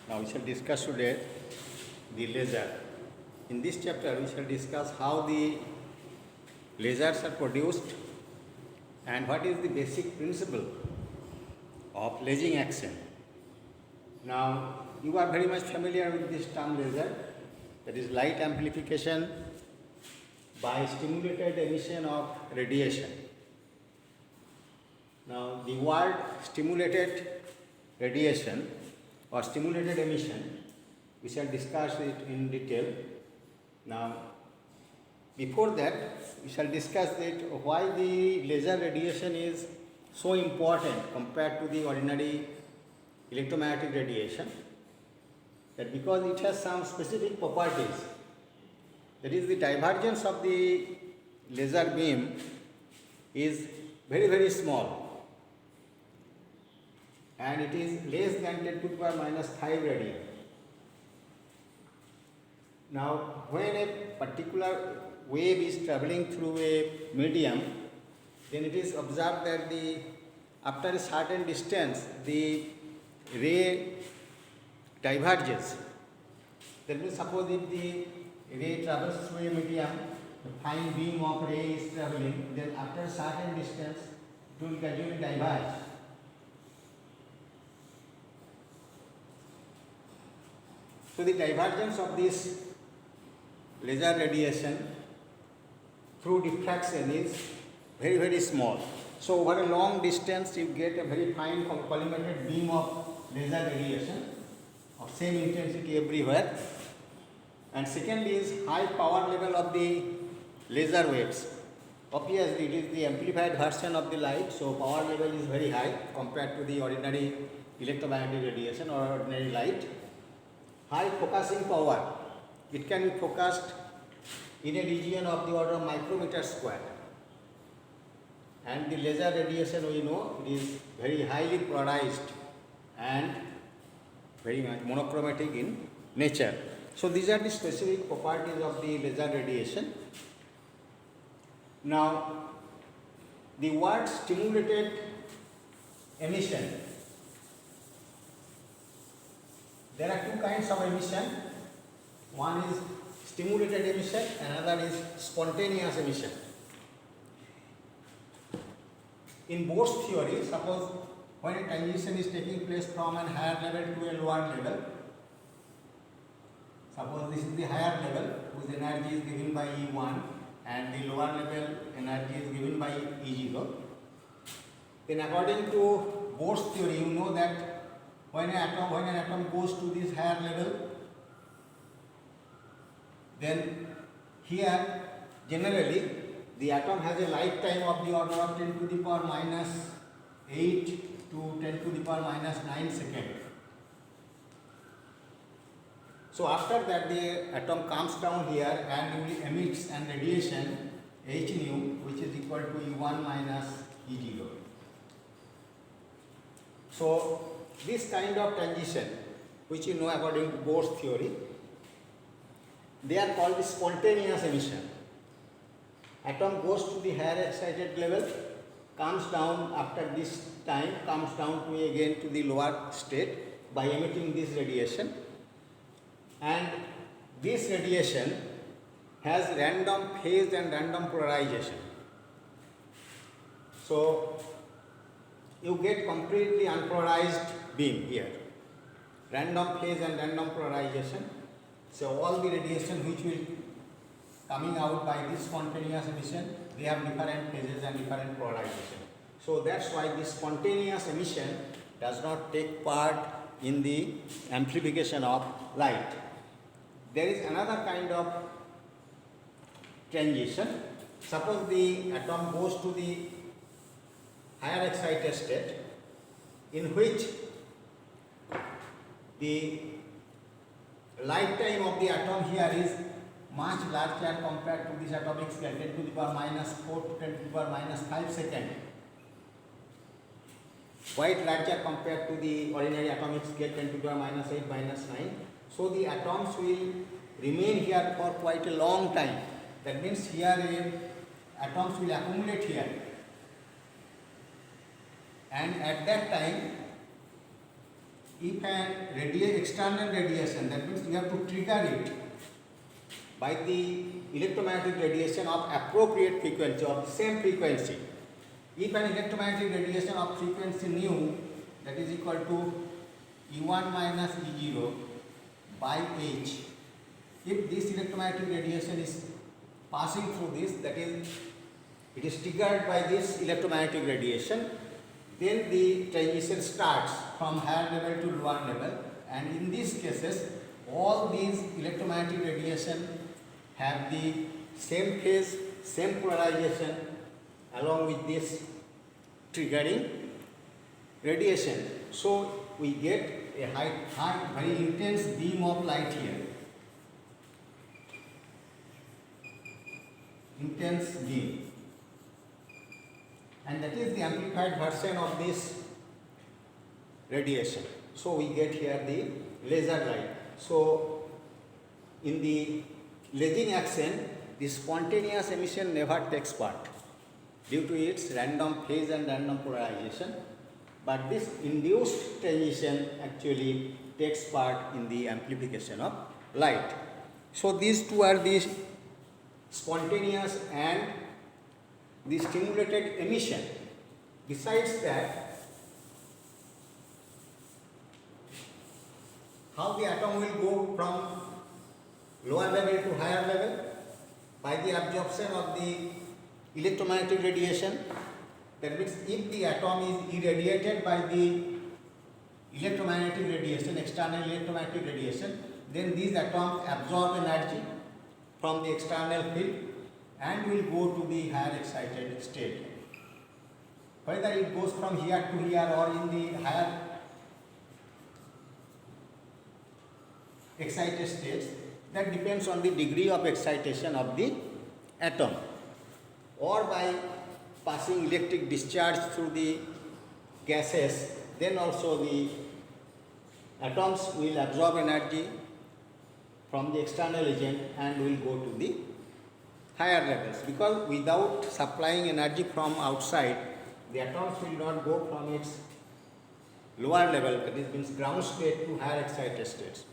Now we shall discuss today the laser. In this chapter we shall discuss how the lasers are produced and what is the basic principle of lasing action. Now you are very much familiar with this term laser, that is light amplification by stimulated emission of radiation. Now the word stimulated radiation or stimulated emission, we shall discuss it in detail. Now before that we shall discuss that why the laser radiation is so important compared to the ordinary electromagnetic radiation. That because it has some specific properties, that is the divergence of the laser beam is very small and it is less than 10 to the power minus 5 radian. Now when a particular wave is travelling through a medium, then it is observed that after a certain distance the ray diverges. That means suppose if the ray travels through a medium, the fine beam of ray is travelling, then after a certain distance it will gradually diverge. So the divergence of this laser radiation through diffraction is very small. So over a long distance you get a very fine collimated beam of laser radiation of same intensity everywhere. And secondly is high power level of the laser waves. Obviously it is the amplified version of the light, so power level is very high compared to the ordinary electromagnetic radiation or ordinary light. High focusing power, it can be focused in a region of the order of micrometer square. And the laser radiation, we know, it is very highly polarized and very much monochromatic in nature. So these are the specific properties of the laser radiation. Now the word stimulated emission, there are two kinds of emission. One is stimulated emission, another is spontaneous emission. In Bohr's theory, suppose when a transition is taking place from a higher level to a lower level, suppose this is the higher level whose energy is given by E1 and the lower level energy is given by E0, then according to Bohr's theory, you know that when an atom goes to this higher level, then here generally the atom has a lifetime of the order of 10 to the power minus 8 to 10 to the power minus 9 seconds. So after that the atom comes down here and emits an radiation h nu, which is equal to E1 minus E0. So this kind of transition, which you know according to Bohr's theory, they are called the spontaneous emission. Atom goes to the higher excited level, comes down after this time, comes down to again to the lower state by emitting this radiation, and this radiation has random phase and random polarization. So you get completely unpolarized beam here, random phase and random polarization. So all the radiation which will coming out by this spontaneous emission, they have different phases and different polarization. So that's why this spontaneous emission does not take part in the amplification of light. There is another kind of transition. Suppose the atom goes to the higher excited state, in which the lifetime of the atom here is much larger compared to this atomic scale, 10 to the power minus 4 to 10 to the power minus 5 second. Quite larger compared to the ordinary atomic scale, 10 to the power minus 8 minus 9. So the atoms will remain here for quite a long time. That means here atoms will accumulate here. And at that time if an external radiation, that means you have to trigger it by the electromagnetic radiation of appropriate frequency, of the same frequency. If an electromagnetic radiation of frequency nu, that is equal to E1 minus E0 by H, if this electromagnetic radiation is passing through this, that is, it is triggered by this electromagnetic radiation, then the transition starts from higher level to lower level, and in these cases all these electromagnetic radiation have the same phase, same polarization along with this triggering radiation. So we get a high, very intense beam of light here. Intense beam. And that is the amplified version of this radiation. So we get here the laser light. So in the lasing action, the spontaneous emission never takes part due to its random phase and random polarization, but this induced transition actually takes part in the amplification of light. So these two are the spontaneous and the stimulated emission. Besides that, how the atom will go from lower level to higher level? By the absorption of the electromagnetic radiation. That means if the atom is irradiated by the electromagnetic radiation, external electromagnetic radiation, then these atoms absorb energy from the external field and will go to the higher excited state. Whether it goes from here to here or in the higher excited states, that depends on the degree of excitation of the atom, or by passing electric discharge through the gases, then also the atoms will absorb energy from the external agent and will go to the higher levels, because without supplying energy from outside, the atoms will not go from its lower level, that is means ground state, to higher excited states,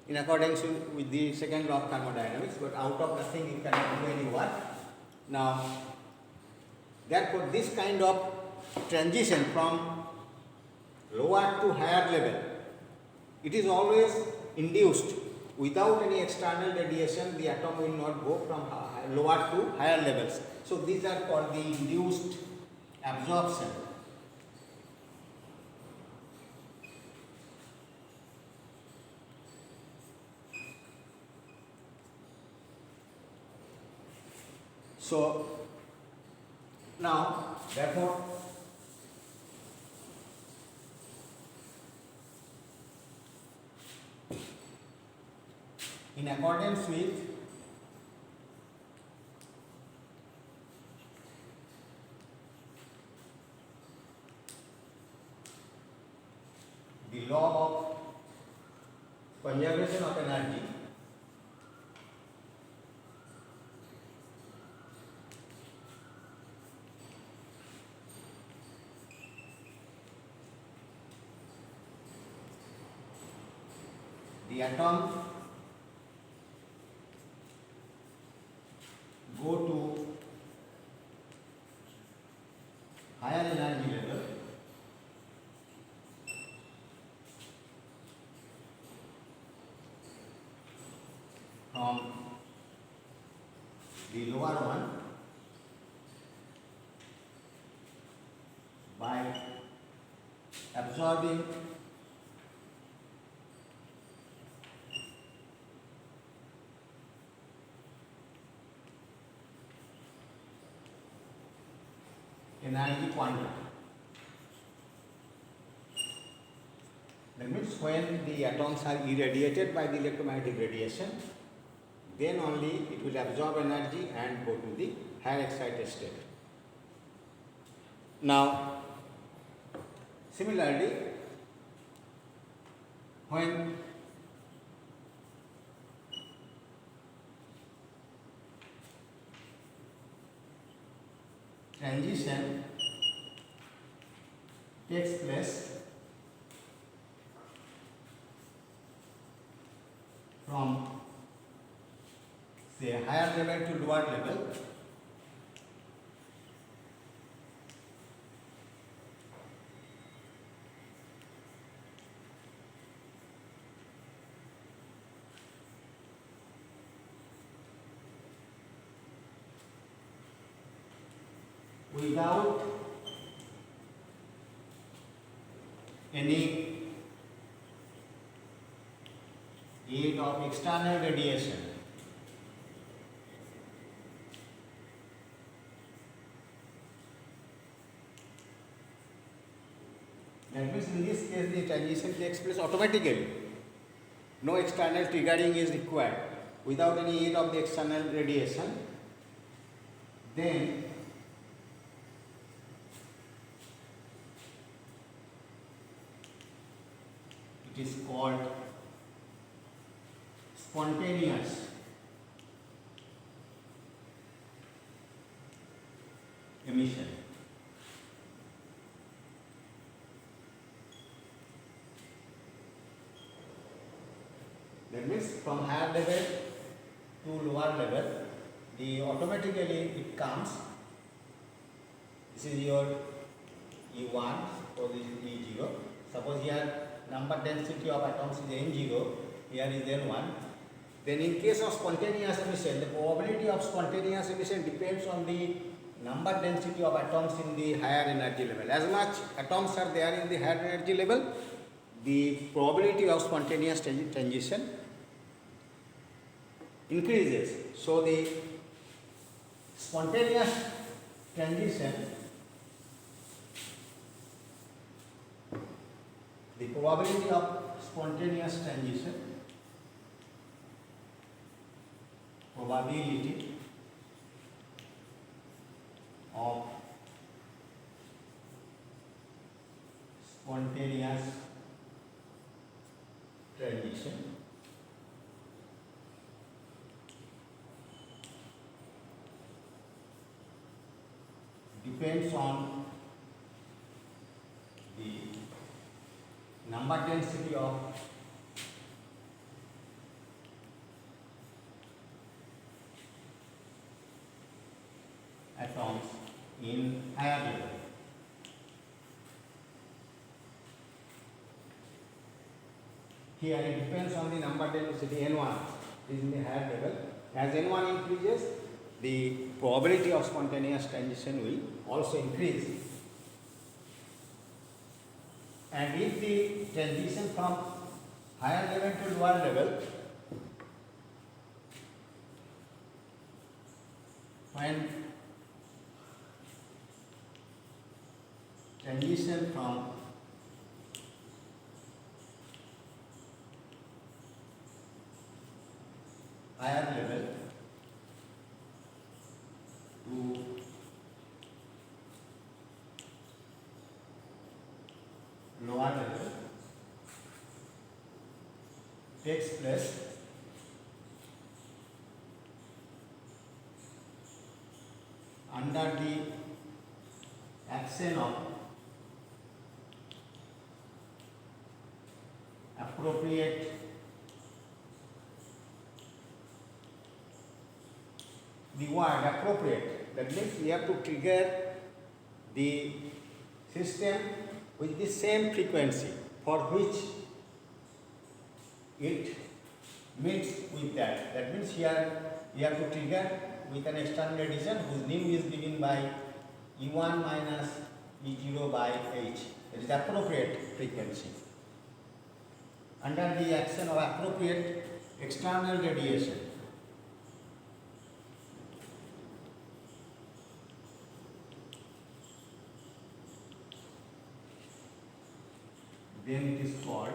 in accordance with the second law of thermodynamics. But out of nothing you cannot do any work. Now, therefore, this kind of transition from lower to higher level, it is always induced. Without any external radiation, the atom will not go from lower to higher levels. So these are called the induced absorption. So now, therefore, in accordance with the law of conservation of energy, the atom go to higher energy level from the lower one by absorbing energy quantum. That means when the atoms are irradiated by the electromagnetic radiation, then only it will absorb energy and go to the higher excited state. Now, similarly, when transition takes place from say higher level to lower level, without any aid of external radiation. That means in this case the transition takes place automatically. No external triggering is required. Without any aid of the external radiation, then it is called spontaneous emission. That means from higher level to lower level, the automatically it comes. This is your E1, or this is E0. Suppose here number density of atoms is N0, here is N1. Then in case of spontaneous emission, the probability of spontaneous emission depends on the number density of atoms in the higher energy level. As much atoms are there in the higher energy level, the probability of spontaneous transition increases. So the spontaneous transition, the probability of spontaneous transition, probability of spontaneous transition depends on the number density of atoms in higher level. Here it depends on the number density N1 is in the higher level. As N1 increases, the probability of spontaneous transition will also increase. And if the transition from higher level to lower level, when transition from higher level to lower level takes place, under the action of appropriate the word appropriate, that means we have to trigger the system with the same frequency for which it meets with that. That means here we have to trigger with an external radiation whose name is given by E1 minus E0 by H. That is appropriate frequency. Under the action of appropriate external radiation, then it is called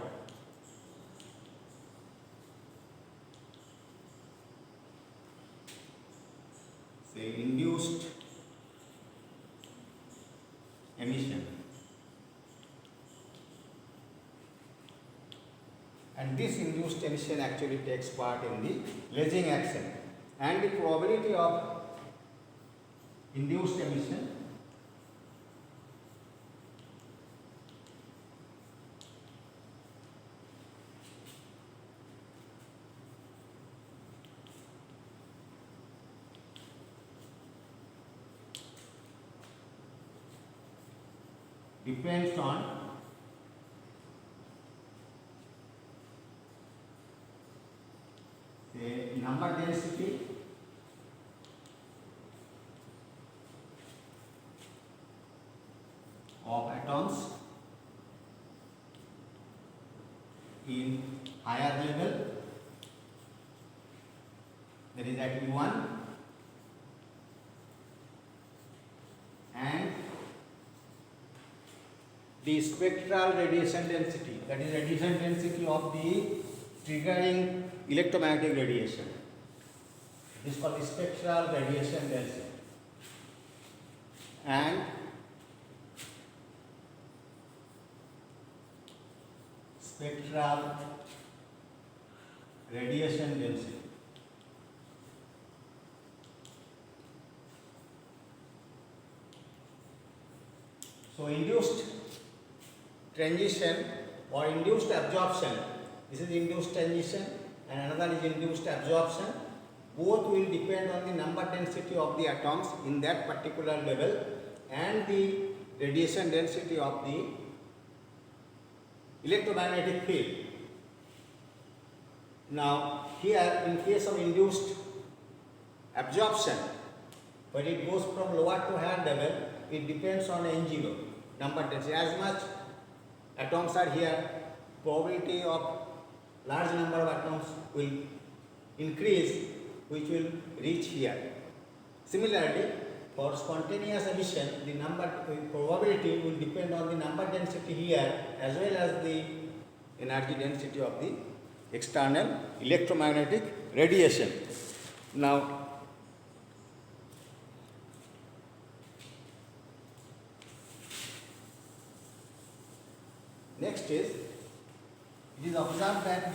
induced emission. And this induced emission actually takes part in the lasing action, and the probability of induced emission depends on the number density of atoms in higher level, that is at U1, and the spectral radiation density, that is radiation density of the triggering electromagnetic radiation. It is called the spectral radiation density. And spectral radiation density. So induced transition or induced absorption, this is induced transition and another is induced absorption. Both will depend on the number density of the atoms in that particular level and the radiation density of the electromagnetic field. Now here in case of induced absorption, when it goes from lower to higher level, it depends on N0, number density. As much atoms are here, probability of large number of atoms will increase, which will reach here. Similarly, for spontaneous emission, the probability will depend on the number density here as well as the energy density of the external electromagnetic radiation. Now, next is, it is observed that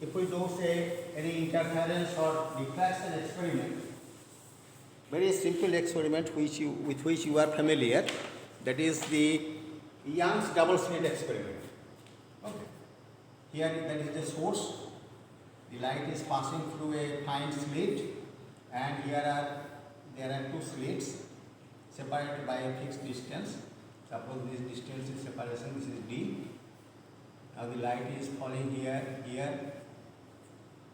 if we do say any interference or diffraction experiment, very simple experiment with which you are familiar, that is the Young's double slit experiment. Okay. Here that is the source, the light is passing through a fine slit, and there are two slits separated by a fixed distance. Suppose this distance is separation, this is D. Now the light is falling here.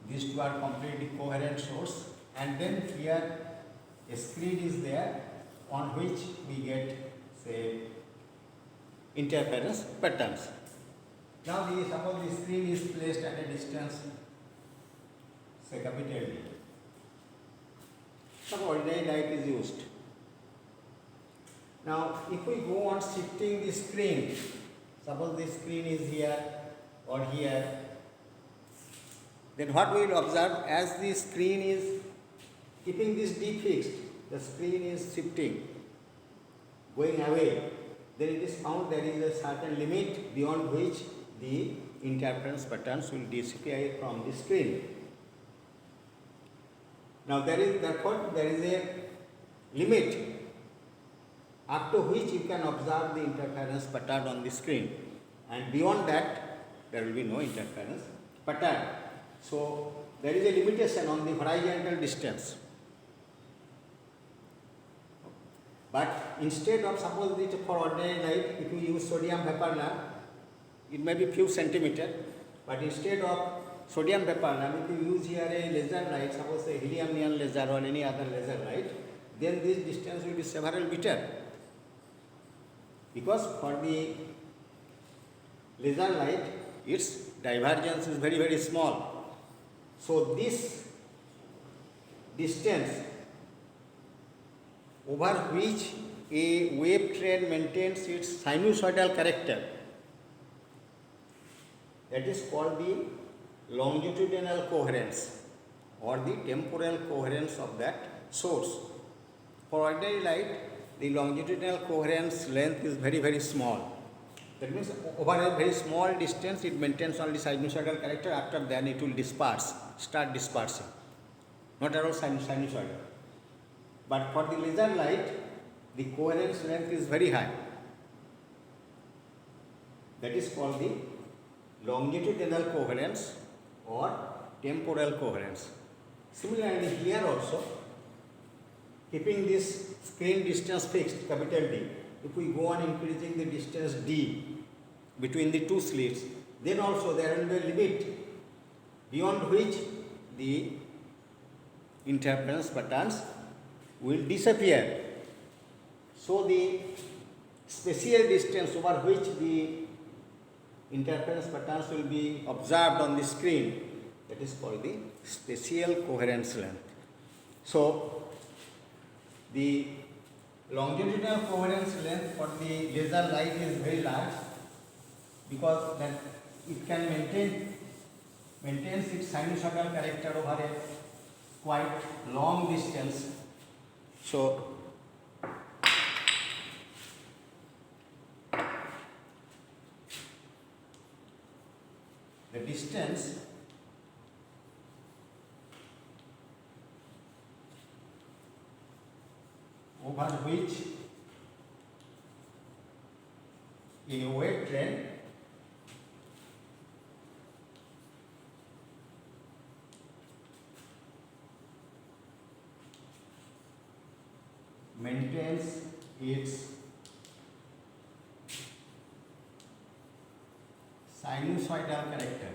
These two are completely coherent source, and then here a screen is there on which we get, say, interference patterns. Now suppose the screen is placed at a distance, say capital D. Some ordinary light is used. Now if we go on shifting the screen, suppose the screen is here or here, then what we will observe, as the screen is keeping this D fixed, the screen is shifting, going away, then it is found there is a certain limit beyond which the interference patterns will disappear from the screen. Now therefore there is a limit up to which you can observe the interference pattern on the screen, and beyond that there will be no interference pattern. So there is a limitation on the horizontal distance. But instead of, suppose it for ordinary light, if you use sodium vapor lamp, it may be few centimeters, but instead of sodium vapor lamp, if you use here a laser light, suppose a helium neon laser or any other laser light, then this distance will be several meters. Because for the laser light, its divergence is very, very small. So this distance over which a wave train maintains its sinusoidal character, that is called the longitudinal coherence or the temporal coherence of that source. For ordinary light, the longitudinal coherence length is very, very small. That means over a very small distance it maintains only sinusoidal character, after then it will start dispersing, not at all sinusoidal. But for the laser light, the coherence length is very high. That is called the longitudinal coherence or temporal coherence. Similarly here also, keeping this screen distance fixed, capital D, if we go on increasing the distance d between the two slits, then also there will be a limit beyond which the interference patterns will disappear. So the spatial distance over which the interference patterns will be observed on the screen, that is called the spatial coherence length. So the longitudinal coherence length for the laser light is very large, because that it can maintains its sinusoidal character over a quite long distance. So the distance over which in a wave train maintains its sinusoidal character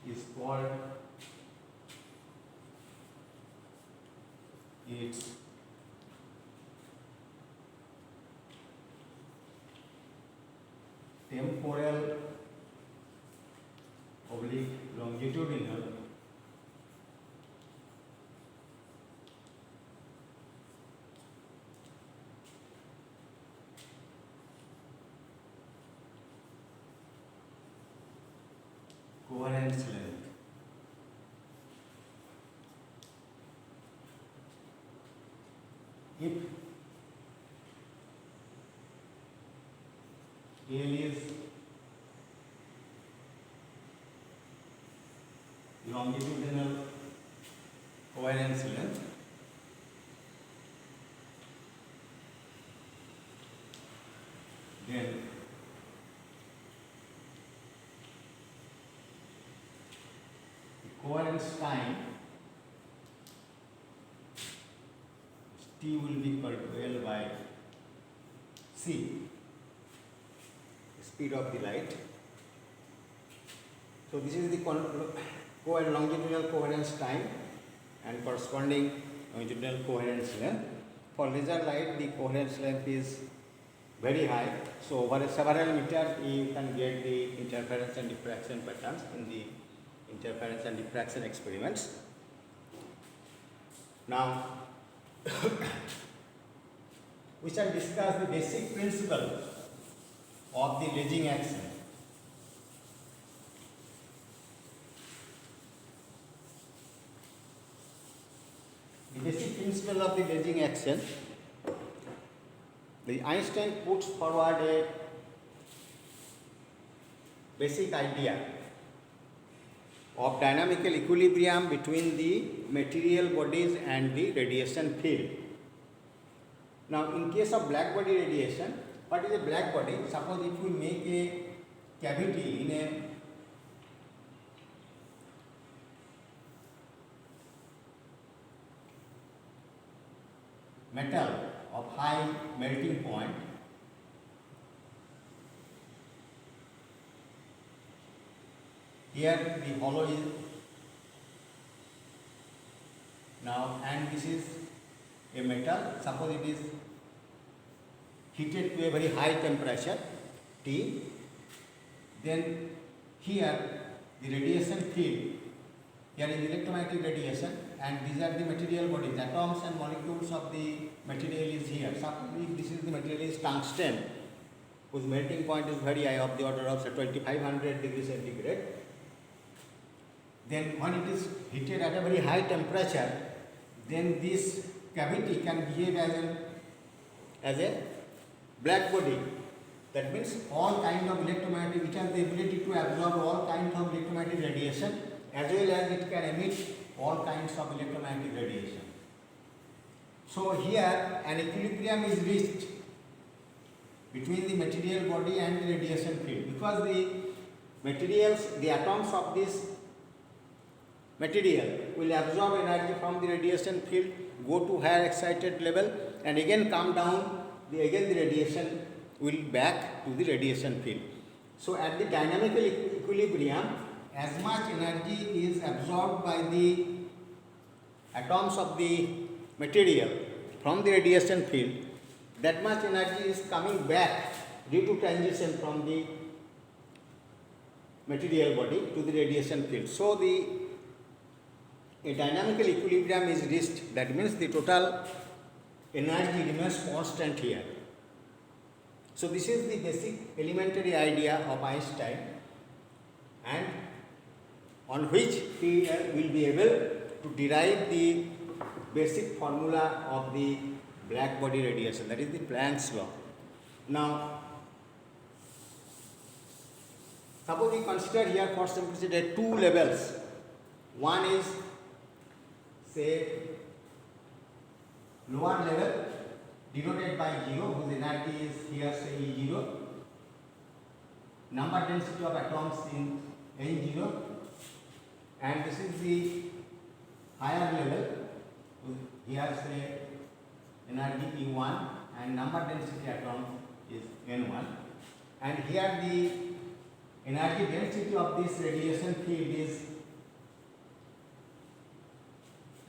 is called its temporal oblique longitudinal coherence length. If L is longitudinal coherence length, then the coherence time T will be equal to L by C, speed of the light. So this is the longitudinal coherence time and corresponding longitudinal coherence length. For laser light, the coherence length is very high. So over several meters, you can get the interference and diffraction patterns in the interference and diffraction experiments. Now, we shall discuss the basic principle of the ledging action. The basic principle of the ledging action, the Einstein puts forward a basic idea of dynamical equilibrium between the material bodies and the radiation field. Now, in case of black body radiation, what is a black body? Suppose if we make a cavity in a metal of high melting point, here the hollow is now, and this is a metal. Suppose it is heated to a very high temperature T, then here the radiation field, here is electromagnetic radiation, and these are the material bodies, atoms and molecules of the material is here. Suppose if this is the material is tungsten, whose melting point is very high, of the order of say 2500 degrees centigrade, then when it is heated at a very high temperature, then this cavity can behave as a black body. That means all kind of electromagnetic, it has the ability to absorb all kinds of electromagnetic radiation, as well as it can emit all kinds of electromagnetic radiation. So here an equilibrium is reached between the material body and the radiation field, because the materials, the atoms of this material will absorb energy from the radiation field, go to higher excited level, and again come down. Again the radiation will back to the radiation field. So at the dynamical equilibrium, as much energy is absorbed by the atoms of the material from the radiation field, that much energy is coming back due to transition from the material body to the radiation field. So a dynamical equilibrium is reached. That means the total energy remains constant here. So this is the basic elementary idea of Einstein, and on which we will be able to derive the basic formula of the black body radiation, that is the Planck's law. Now, suppose we consider here for simplicity two levels. One is, say, lower level denoted by 0, whose energy is here, say, E0, number density of atoms in N0, and this is the higher level, here, say, energy E1, and number density atom is N1, and here the energy density of this radiation field is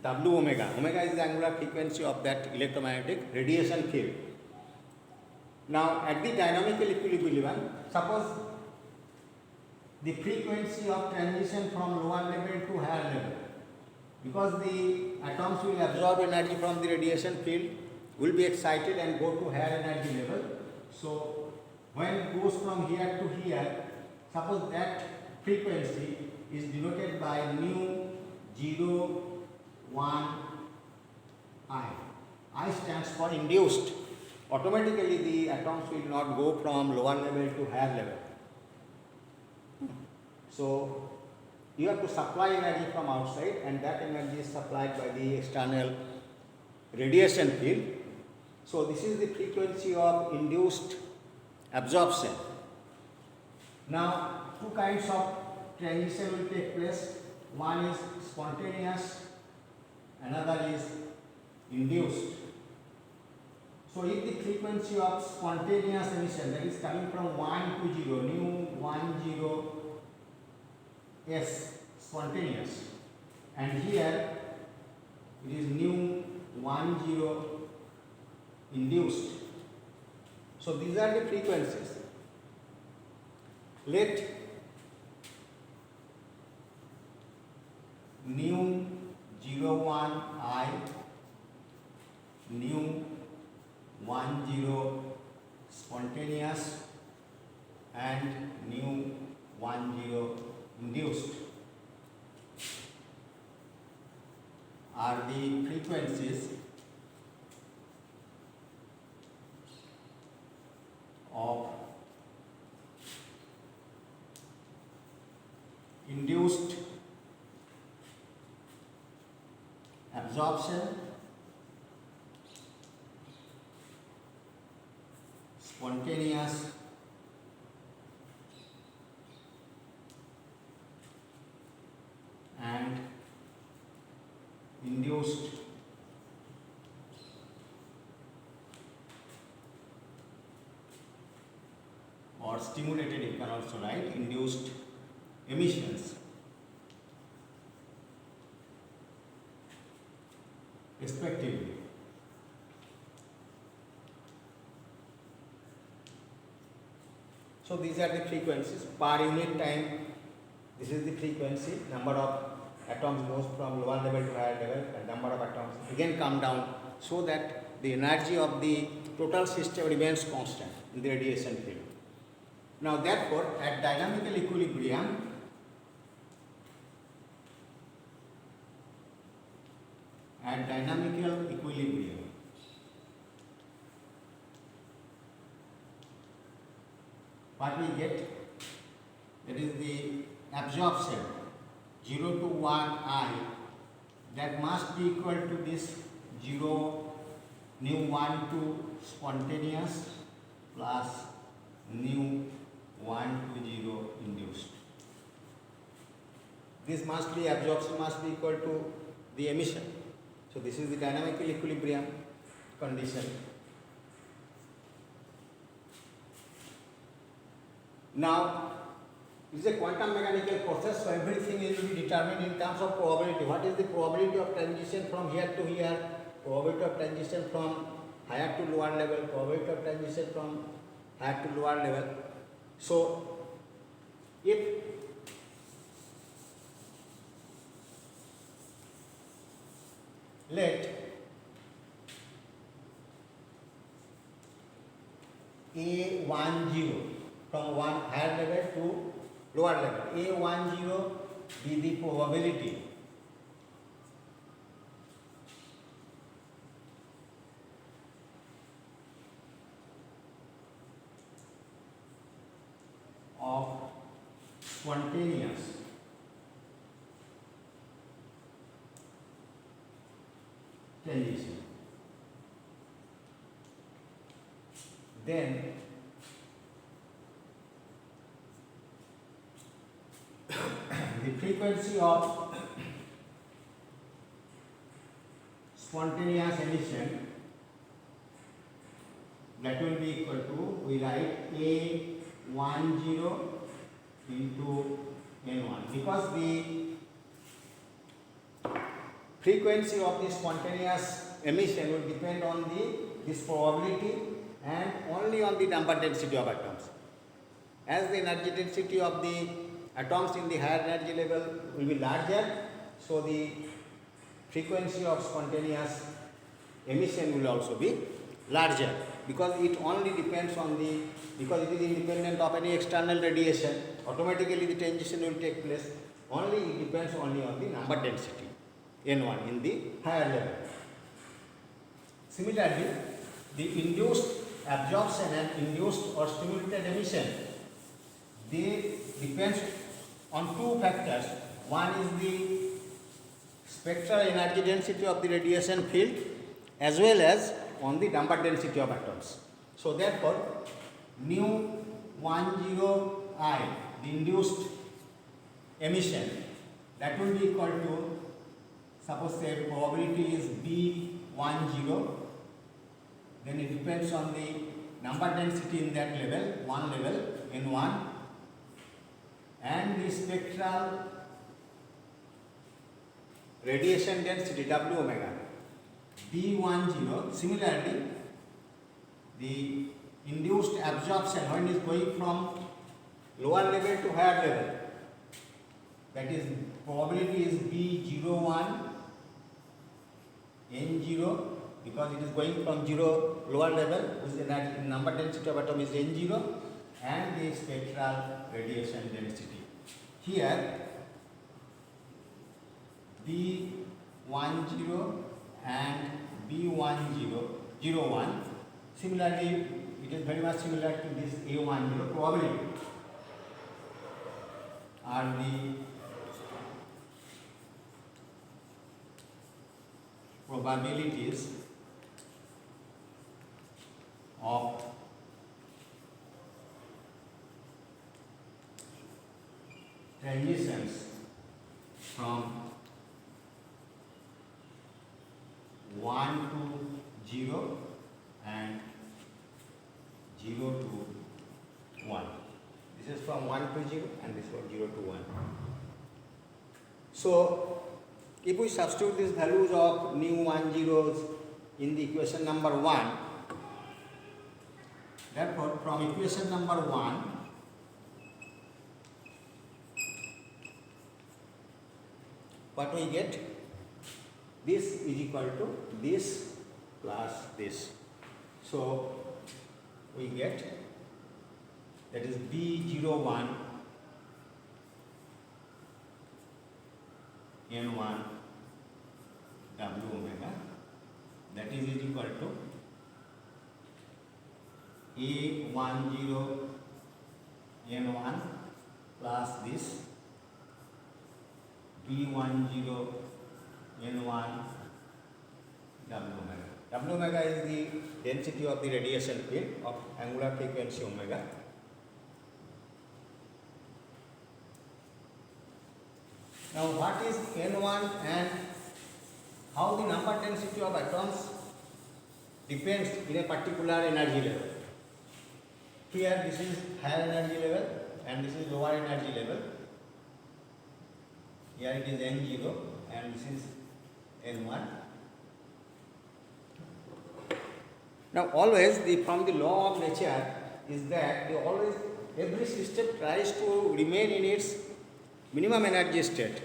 W omega. Omega is the angular frequency of that electromagnetic radiation field. Now, at the dynamical equilibrium, suppose the frequency of transition from lower level to higher level, because the atoms will absorb energy from the radiation field, will be excited and go to higher energy level. So, when it goes from here to here, suppose that frequency is denoted by nu 0, 1, I. I stands for induced. Automatically the atoms will not go from lower level to higher level. So you have to supply energy from outside, and that energy is supplied by the external radiation field. So this is the frequency of induced absorption. Now, two kinds of transition will take place. One is spontaneous, another is induced. So if the frequency of spontaneous emission, that is coming from 1 to 0, nu 1 0 S, spontaneous, and here it is nu 1 0 induced. So these are the frequencies. Let nu 01 I, nu 10 spontaneous, and nu 10 induced are the frequencies of induced absorption, spontaneous and induced or stimulated, you can also write induced emissions. Respectively. So these are the frequencies per unit time. This is the frequency, number of atoms goes from lower level to higher level, and number of atoms again come down, so that the energy of the total system remains constant in the radiation field. Now therefore, at dynamical equilibrium, what we get, that is the absorption 0 to 1 I, that must be equal to this 0 nu 1 to spontaneous plus nu 1 to 0 induced. this must be absorption must be equal to the emission. So this is the dynamical equilibrium condition. Now, it is a quantum mechanical process, so everything is to be determined in terms of probability. What is the probability of transition from here to here, probability of transition from higher to lower level, probability of transition from higher to lower level. So, if let A10 from one higher level to lower level, A10 be the probability of spontaneous transition. Then the frequency of spontaneous emission, that will be equal to, we write A10 into N1, because the frequency of the spontaneous emission will depend on this probability and only on the number density of atoms. As the energy density of the atoms in the higher energy level will be larger, so the frequency of spontaneous emission will also be larger, because it only depends on because it is independent of any external radiation, automatically the transition will take place, it depends only on the number density N1 in the higher level. Similarly, the induced absorption and induced or stimulated emission, they depends on two factors. One is the spectral energy density of the radiation field as well as on the number density of atoms. So therefore, nu 10I, the induced emission, that will be equal to, suppose the probability is B10, then it depends on the number density in that level, one level, N1, and the spectral radiation density W omega, B10. Similarly, the induced absorption when it is going from lower level to higher level, that is probability is B01 N0, because it is going from 0 lower level, which the number density of atom is N0, and the spectral radiation density. Here B10 and B01, similarly it is very much similar to this A10 probability, are the probabilities of transitions from 1 to 0 and 0 to 1. This is from 1 to 0 and this from 0 to 1. So, if we substitute these values of nu 10s in the equation number 1, therefore from equation number 1, what we get? This is equal to this plus this. So we get, that is B01 N1 W omega, that is equal to A10 N1 plus this B10 N1 W omega. W omega is the density of the radiation field of angular frequency omega. Now what is N1 and how the number density of atoms depends in a particular energy level. Here this is higher energy level and this is lower energy level. Here it is N0 and this is N1. Now always from the law of nature is that every system tries to remain in its minimum energy state,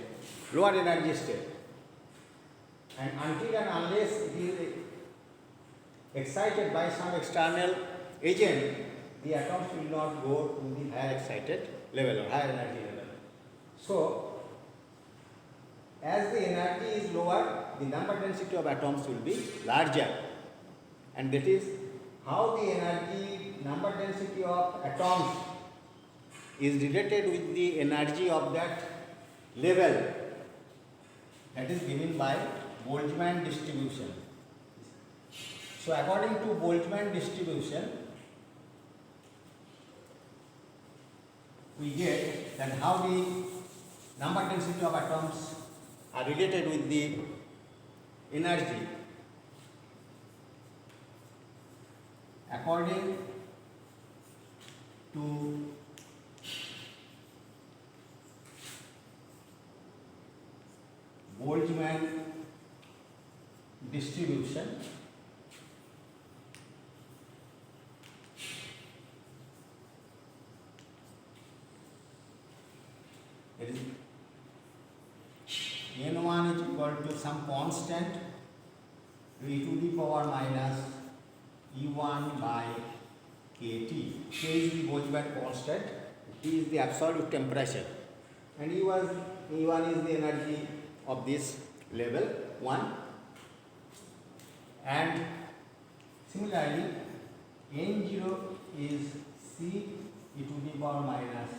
lower energy state, and until and unless it is excited by some external agent, the atoms will not go to the higher excited level or higher energy level. So, as the energy is lower, the number density of atoms will be larger, and that is how the energy number density of atoms is related with the energy of that level, that is given by Boltzmann distribution. So according to Boltzmann distribution, we get that how the number density of atoms are related with the energy according to Boltzmann distribution. It is N1 is equal to some constant e to the power minus E1 by kT. K is the Boltzmann constant, T is the absolute temperature, and E1 is the energy of this level 1, and similarly N0 is C e to the power minus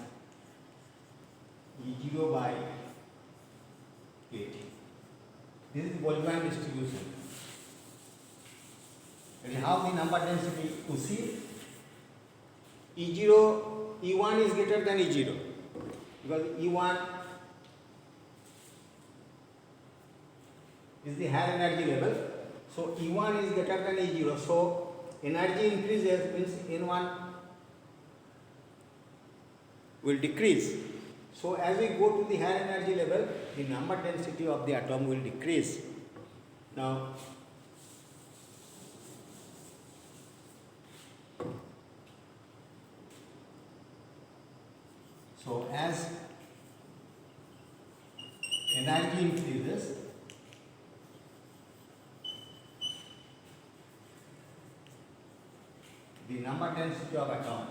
E0 by kT. This is the Boltzmann distribution. And how the number density to see E1 is greater than E0 because E1 is the higher energy level. So E1 is greater than E0. So energy increases means N1 will decrease. So as we go to the higher energy level, the number density of the atom will decrease. Now, so as energy increases, the number density of atom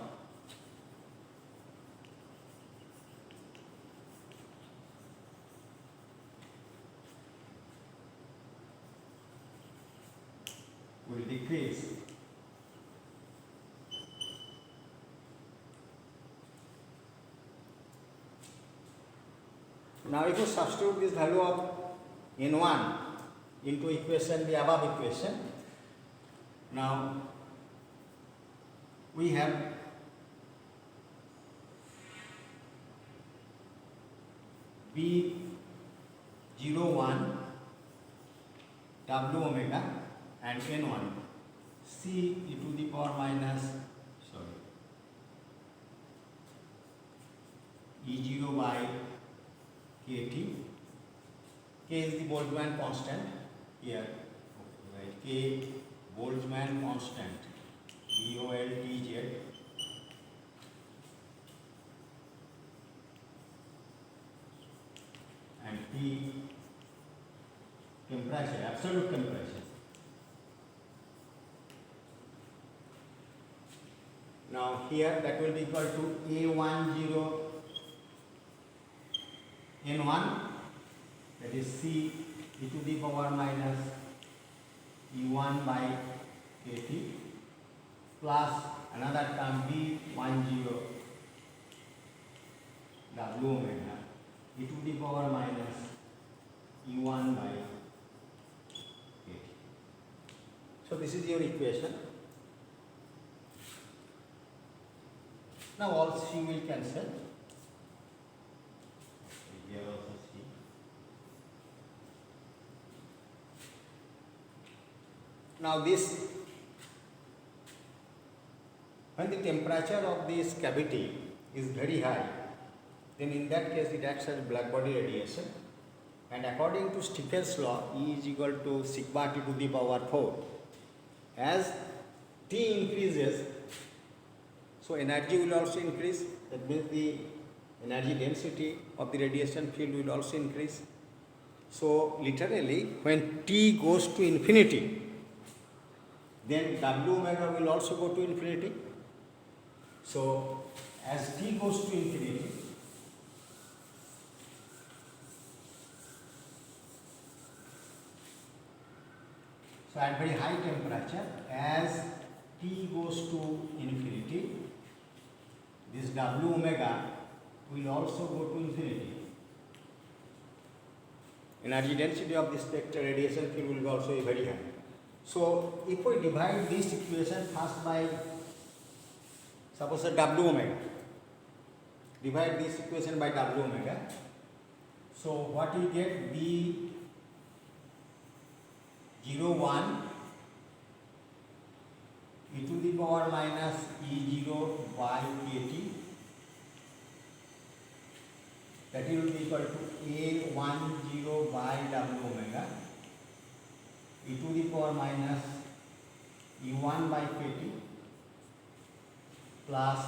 will decrease. Now if you substitute this value of N1 into equation, the above equation, now we have B01 W omega and N1 C e to the power minus E0 by kT. K is the Boltzmann constant here, right? K Boltzmann constant Boltz, and T temperature, absolute temperature. Now here that will be equal to A10 N1, that is C e to the power minus E1 by kT, plus another term B10 W omega e to the power minus E1 by kT. So this is your equation. Now all C will cancel. Here also C. Now this, when the temperature of this cavity is very high, then in that case it acts as blackbody radiation, and according to Stefan's law, E is equal to sigma T to the power 4. As T increases, so energy will also increase. That means the energy density of the radiation field will also increase. So literally, when T goes to infinity, then W omega will also go to infinity. So as T goes to infinity, so at very high temperature, as T goes to infinity, this W omega will also go to infinity. Energy density of this spectral radiation field will be also very high. So if we divide this equation first by, suppose W omega, divide this equation by W omega, so what we get, B 0 1 e to the power minus E0 by kT, that will be equal to A10 by W omega e to the power minus E1 by kT plus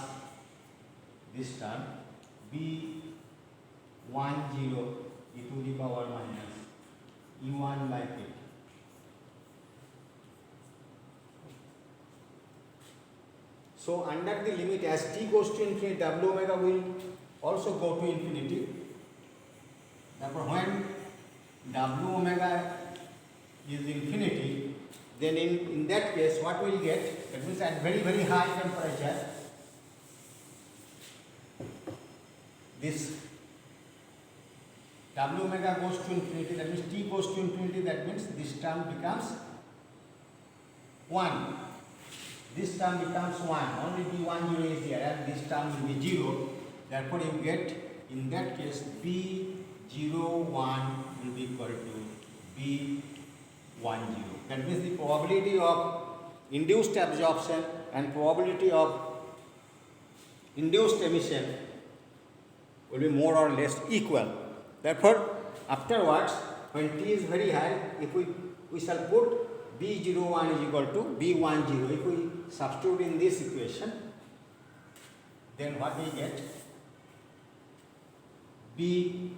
this term B10 e to the power minus E1 by kT. So under the limit, as T goes to infinity, W omega will also go to infinity. Therefore, when W omega is infinity, then in that case, what we will get, that means at very, very high temperature, this W omega goes to infinity, that means T goes to infinity, that means this term becomes 1. This term becomes 1, only B10 is here, and this term will be 0. Therefore, you get, in that case, B01 will be equal to B10. That means the probability of induced absorption and probability of induced emission will be more or less equal. Therefore, afterwards, when T is very high, if we shall put B01 is equal to B10. If we substitute in this equation, then what we get? B10,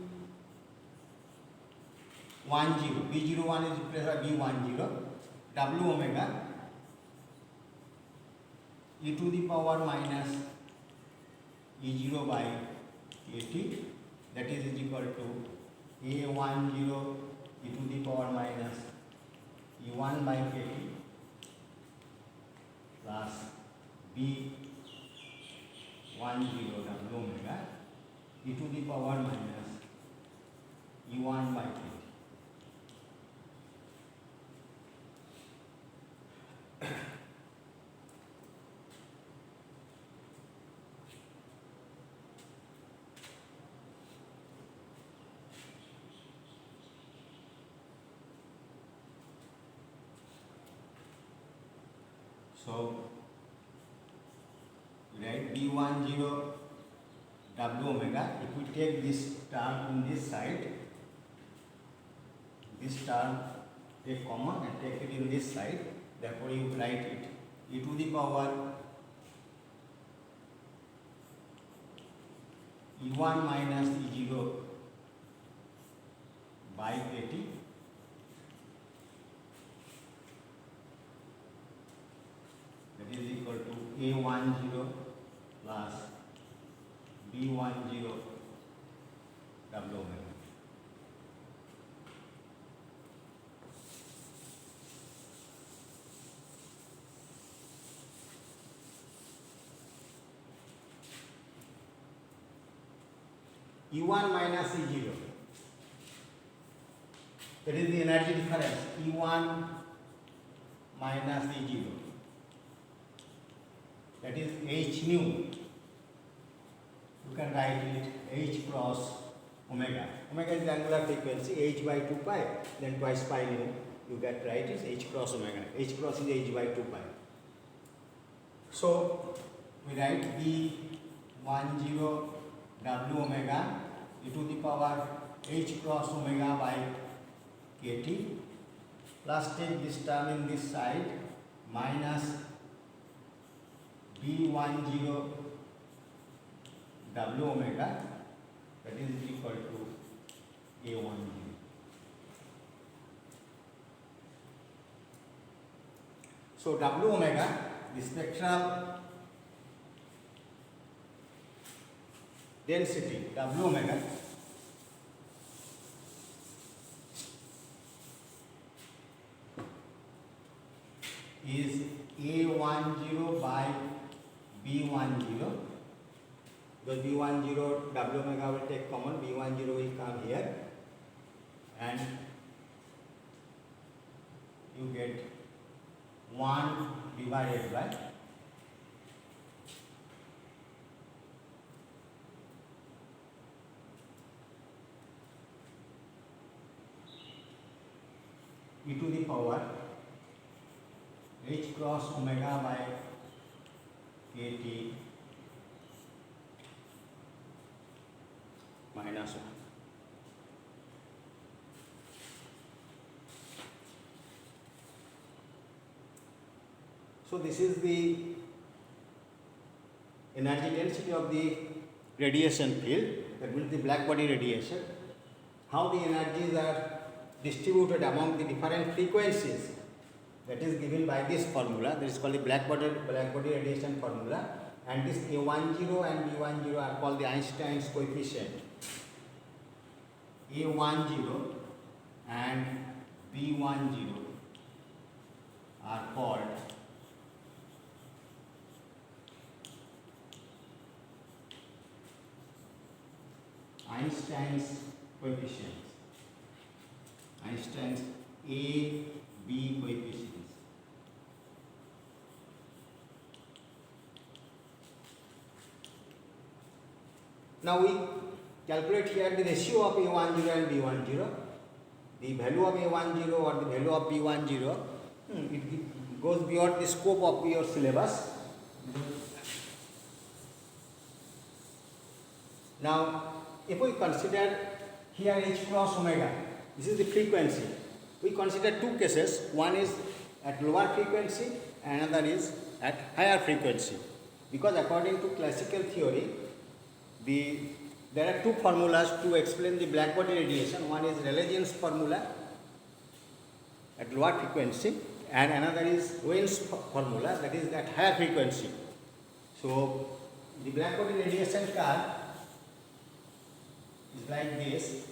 B01 is replaced by B10, W omega e to the power minus E0 by kT, that is equal to A10 e to the power minus E1 by kT plus B10 W omega e to the power minus E1 by kT. So, write B10 W omega. If we take this term in this side, this term take common and take it in this side, therefore you write it e to the power E1 minus E0 by kT, that is equal to A10 plus B10 W omega. E1 minus E0, that is the energy difference, E1 minus E0, that is H nu. You can write it H cross omega. Omega is the angular frequency, H by 2 pi, then twice pi nu. you get right is h cross omega. H cross is h by 2 pi. So we write B10 W omega e to the power h cross omega by kt, plus take this term in this side, minus B10 W omega, that is equal to A10. So W omega, the spectral density W omega is A10 by B10, because B10 W omega will take common, B10 will come here, and you get 1 divided by e to the power h cross omega by kt minus 1. So this is the energy density of the radiation field, that means the black body radiation. How the energies are distributed among the different frequencies, that is given by this formula, that is called the black body radiation formula, and this A10 and B10 are called the Einstein's coefficient. A10 and B10 are called Einstein's coefficients. Einstein's A, B coefficients. Now we calculate here the ratio of A10 and B10. The value of A10 or the value of B10, it goes beyond the scope of your syllabus. Now, if we consider here h cross omega, this is the frequency. We consider two cases. One is at lower frequency and another is at higher frequency. Because according to classical theory, there are two formulas to explain the black body radiation. One is Rayleigh-Jeans formula at lower frequency, and another is Wien's formula, that is at higher frequency. So the black body radiation curve is like this.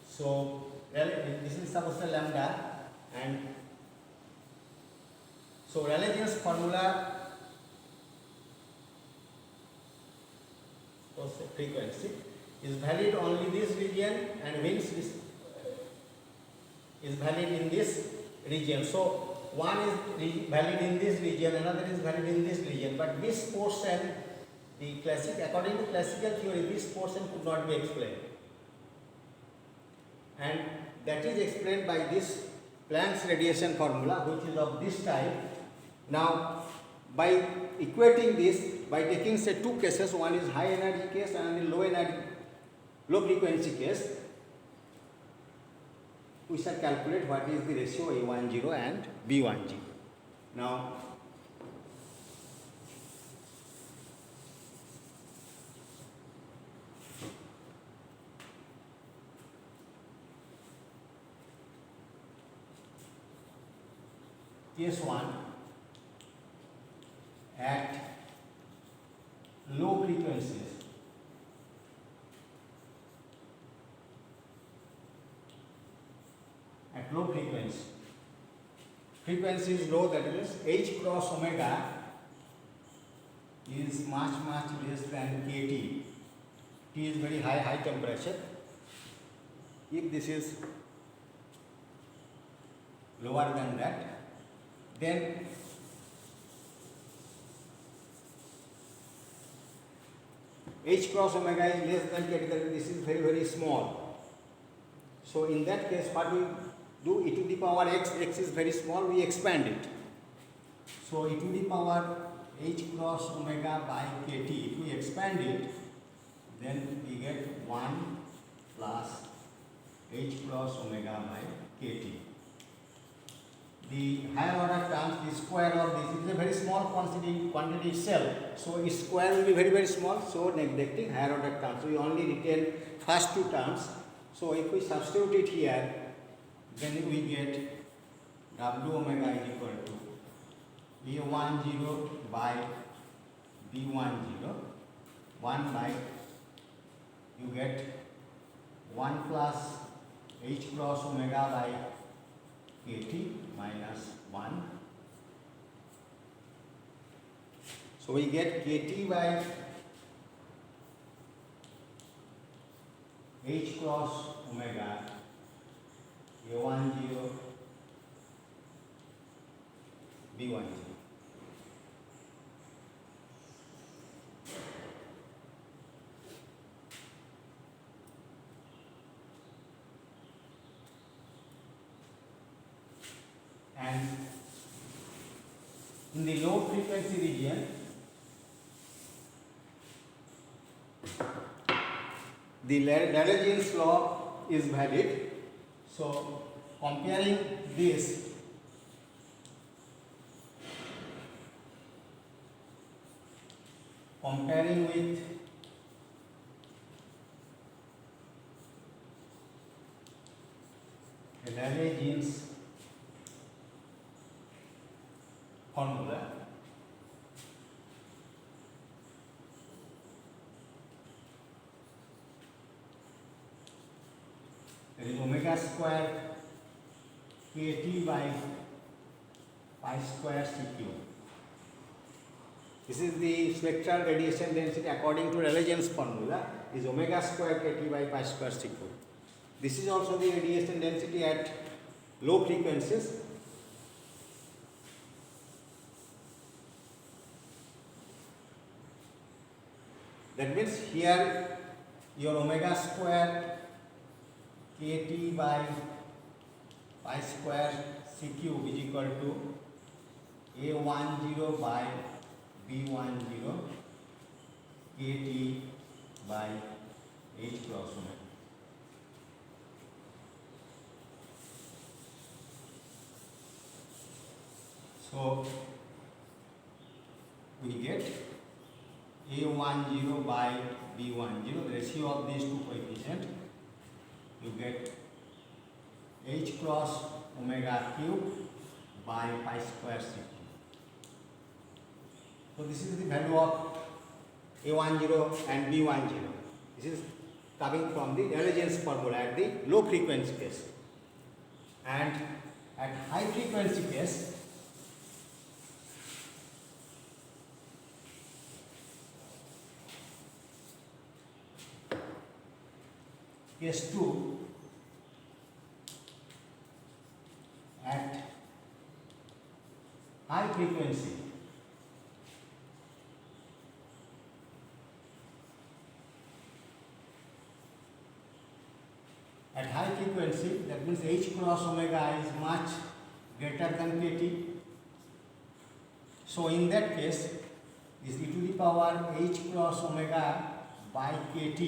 So this is supposed to lambda, and so Rayleigh-Jeans formula for frequency is valid only this region, and Wien's is valid in this region. So one is valid in this region, another is valid in this region, but this portion, according to classical theory, this portion could not be explained, and that is explained by this Planck's radiation formula, which is of this type. Now, by equating this, by taking say two cases, one is high energy case and the low frequency case, we shall calculate what is the ratio A10 and B10. Now, case 1, at low frequencies, frequency is low, that is h cross omega is much less than kT. T is very high temperature. If this is lower than that, then h cross omega is less than kT, that is, this is very small. So in that case, what we do e to the power x, x is very small, we expand it. So e to the power h cross omega by kt, if we expand it, then we get 1 plus h cross omega by kt. The higher order terms, the square of this is a very small quantity itself, so its square will be very very small, so neglecting higher order terms, we only retain first two terms. So if we substitute it here, then we get w omega is equal to a10 by b10, 1 by, you get 1 plus h cross omega by kt minus 1. So we get kt by h cross omega a10 b10. And in the low frequency region, the Lagrange's law is valid. So comparing this, comparing with Lagrange's formula, there is omega square kt by pi square cq. This is the spectral radiation density according to Rayleigh's formula, is omega square kt by pi square cq. This is also the radiation density at low frequencies. That means here your omega square kt by pi square c cube is equal to a10 by b10 kt by h cross omega. So we get a10 by b10, the ratio of these two coefficients, you get h cross omega cube by pi square c cube. So this is the value of a10 and b10. This is coming from the Rayleigh's formula at the low frequency case. And at high frequency case, case 2, at high frequency, that means h cross omega is much greater than kt. So in that case, is e to the power h cross omega by kt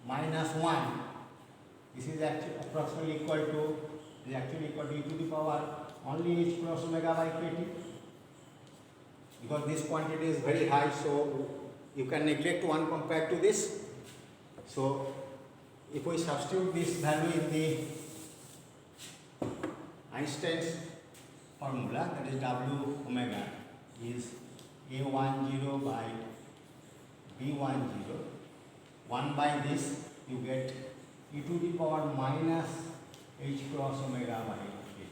minus 1. This is actually approximately equal to e to the power only h cross omega by kt, because this quantity is very high, so you can neglect one compared to this. So if we substitute this value in the Einstein's formula, that is w omega is a10 by b10, 1 by this, you get e to the power minus h cross omega by kt.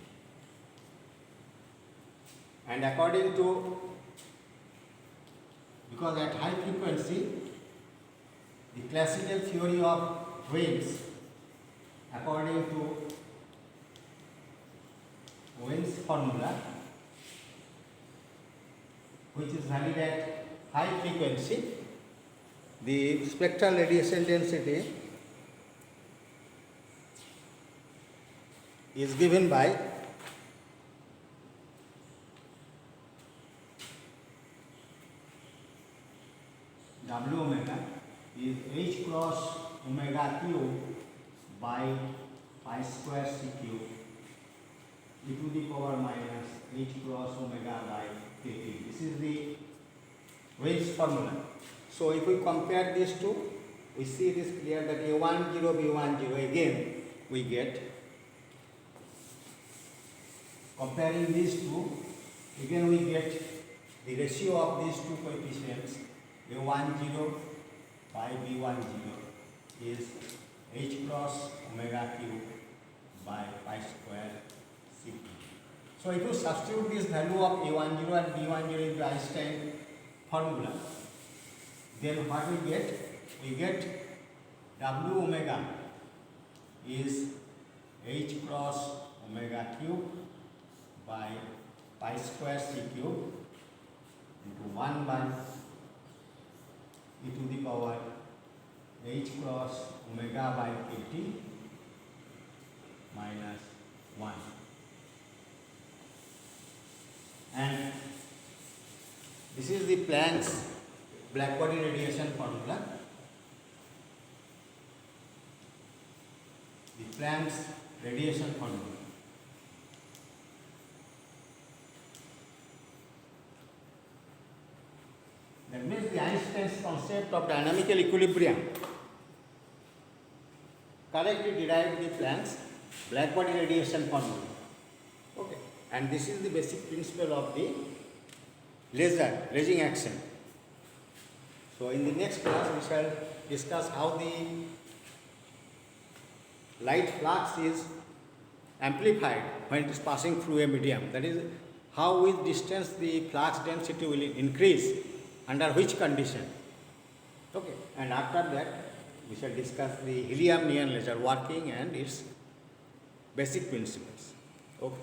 And according to, because at high frequency, the classical theory of waves, according to Wien's formula, which is valid at high frequency, the spectral radiation density is given by W omega is H cross omega cube by pi square C cube e to the power minus H cross omega by kT. This is the Wein's formula. So if we compare these two, we see it is clear that A10, B10, again we get, comparing these two, again we get the ratio of these two coefficients. A10 by B10 is H cross omega cube by pi square C cube. So if you substitute this value of A10 and B10 into Einstein formula, then what we get? We get W omega is H cross omega cube by pi square C cube into 1 by e to the power H cross omega by kT minus 1. And this is the Planck's blackbody radiation formula. The Planck's radiation formula. That means the Einstein's concept of dynamical equilibrium correctly derived the Planck's blackbody radiation formula. Okay. And this is the basic principle of the laser raging action. So in the next class we shall discuss how the light flux is amplified when it is passing through a medium. That is, how with distance the flux density will increase, under which condition. Okay. And after that we shall discuss the helium neon laser working and its basic principles. Okay.